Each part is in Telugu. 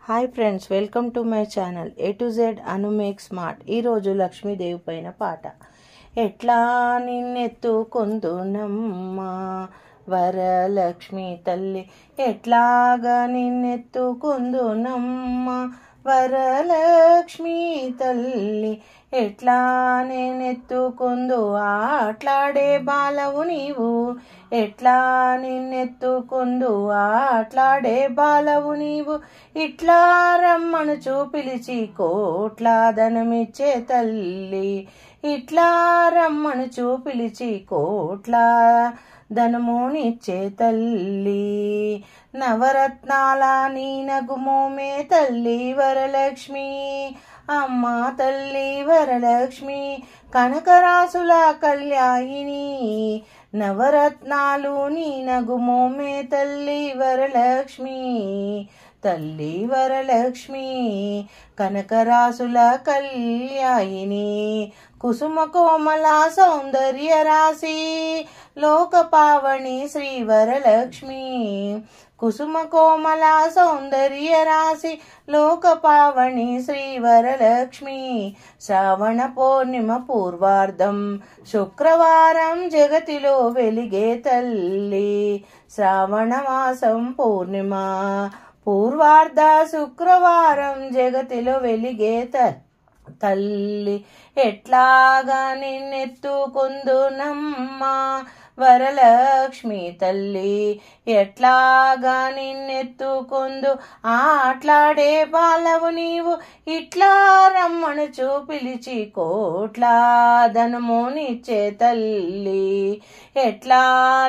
Hi friends, welcome to my channel A to Z Anu make smart. ఈరోజు లక్ష్మీదేవి పైన పాట. ఎట్లా నిన్నెత్తుకొందునమ్మా వరలక్ష్మి తల్లి, ఎట్లాగా నిన్నెత్తుకొందునమ్మా వరలక్ష్మి తల్లి, ఎట్లా నేనెత్తుకొందు ఆట్లాడే బాలవు నీవు, ఎట్లా నిన్నెత్తుకొందు ఆట్లాడే బాలవు నీవు, ఇట్లా రమ్మనుచు పిలిచి కోట్ల ధనమిచ్చే తల్లి, ఇట్లా రమ్మనుచు పిలిచి కోట్ల ధనమునిచ్చే తల్లి, నవరత్నాల నీ నగుమోమే తల్లి వరలక్ష్మి, అమ్మ తల్లి వరలక్ష్మి, కనకరాసుల కళ్యాణిని, నవరత్నాలు నీ నగుమోమే తల్లి వరలక్ష్మి, తల్లి వరలక్ష్మి, కనకరాసుల కళ్యాణిని, కుసుమ కోమల సౌందర్య రాశి లోకపావని శ్రీ వరలక్ష్మి, కుసుమ కోమల సౌందర్య రాశి లోకపావని శ్రీ వరలక్ష్మి, శ్రావణ పౌర్ణిమ పూర్వార్ధం శుక్రవారం జగతిలో వెలిగే తల్లి, శ్రావణ మాసం పూర్ణిమ పూర్వార్ధ శుక్రవారం జగతిలో వెలిగే తల్లి, ఎట్లాగా నిన్నెత్తుకొందునమ్మా వరలక్ష్మి తల్లి, ఎట్లాగా నిన్నెత్తుకొందు ఆట్లాడే బాలవు నీవు, ఇట్లా రమ్మనుచు పిలిచి కోట్ల ధనమునిచ్చే తల్లి, ఎట్లా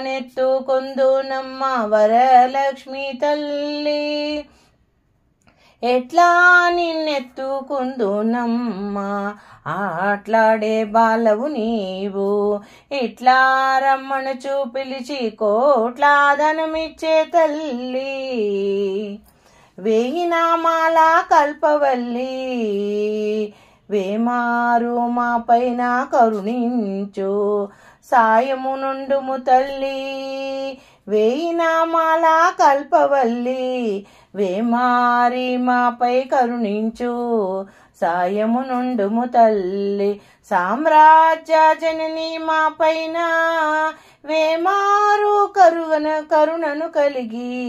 నెత్తుకొందునమ్మా వరలక్ష్మి తల్లి, ఎట్లా నిన్నెత్తుకొందునమ్మా ఆట్లాడే బాలవు నీవు, ఇట్లా రమ్మనుచు పిలిచి కోట్ల ధనమిచ్చే తల్లి, వేయి నామాల కల్పవల్లి వేమారు మా పైన కరుణించు సాయము నుండుము తల్లి, వేయి నామాల కల్పవల్లి వేమారి మాపై కరుణించు సాయము నుండుము తల్లి, సామ్రాజ్య జనని మా పైన వేమారు కరుణను కలిగి,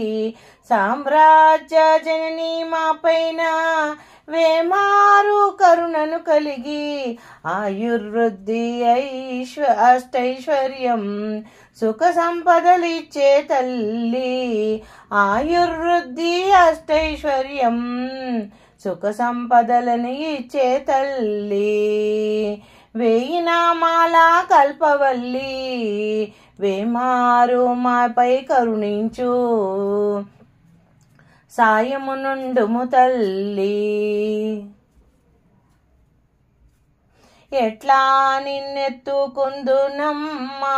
సామ్రాజ్య జనని మా పైన వేమారు కరుణను కలిగి, ఆయుర్వృద్ధి అష్టైశ్వర్యం సుఖ సంపదలిచ్చే తల్లి, ఆయుర్వృద్ధి అష్టైశ్వర్యం సుఖ సంపదలను ఇచ్చే తల్లి, వేయి నామాల కల్పవల్లి వేమారు మాపై కరుణించు సాయము నుండుము తల్లి, ఎట్లా నిన్నెత్తుకొందునమ్మా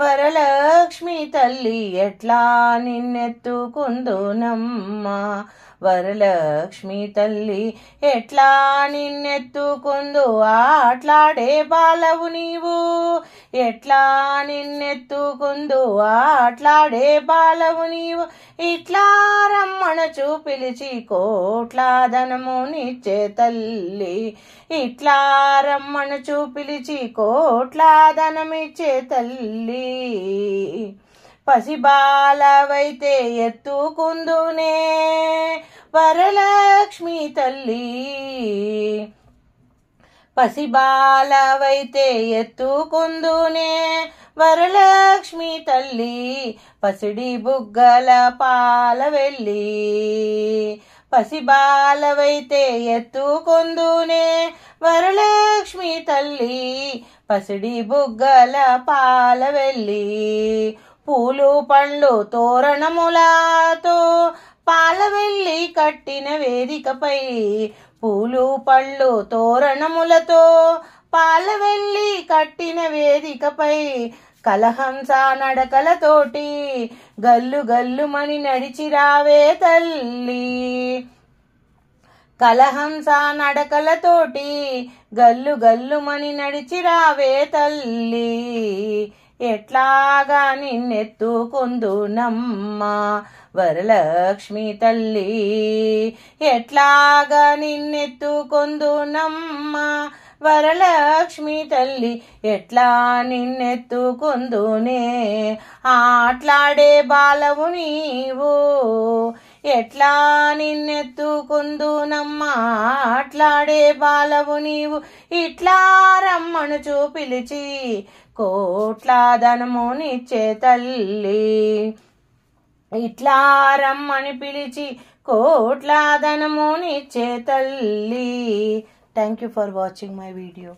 వరలక్ష్మి తల్లి, ఎట్లా నిన్నెత్తుకొందునమ్మా వరలక్ష్మి తల్లి, ఎట్లా నిన్నెత్తుకొందు ఆట్లాడే బాలవు నీవు, ఎట్లా నిన్నెత్తుకొందు ఆట్లాడే బాలవు నీవు, ఇట్లా రమ్మనుచు పిలిచి కోట్ల ధనమునిచ్చే తల్లి, ఇట్లా రమ్మనుచు పిలిచి కోట్ల ధనమిచ్చే తల్లి, పసిబాలవైతే ఎత్తుకుందునే వరలక్ష్మి తల్లి, పసిబాలవైతే ఎత్తుకుందునే వరలక్ష్మి తల్లి, పసిడి బుగ్గల పాల వెళ్ళి, పసిబాలవైతే ఎత్తుకొందునే వరలక్ష్మి తల్లి, పసిడి బుగ్గల పాల వెళ్ళి, పూలు పండ్లు తోరణములతో పాలవెల్లి కట్టిన వేదికపై, పూలు పళ్ళు తోరణములతో పాలవెల్లి కట్టిన వేదికపై, కలహంస నడకలతోటి గల్లు గల్లుమని నడిచిరావే తల్లి, కలహంస నడకలతోటి గల్లు గల్లుమని నడిచిరావే తల్లి, ఎట్లాగా నిన్నెత్తుకొందునమ్మా వరలక్ష్మి తల్లి ఎట్లాగా నిన్నెత్తుకొందునమ్మా వరలక్ష్మి తల్లి ఎట్లా నిన్నెత్తుకొందునే ఆట్లాడే బాలవు నీవు ఎట్లా నిన్నెత్తుకొందునమ్మా ఆట్లాడే బాలవు నీవు ఇట్లా రమ్మనుచు పిలిచి కోట్ల ధనమునిచ్చే తల్లి ఇట్లా రమ్మని పిలిచి కోట్ల ధనమునిచ్చే తల్లి. Thank you for watching my video.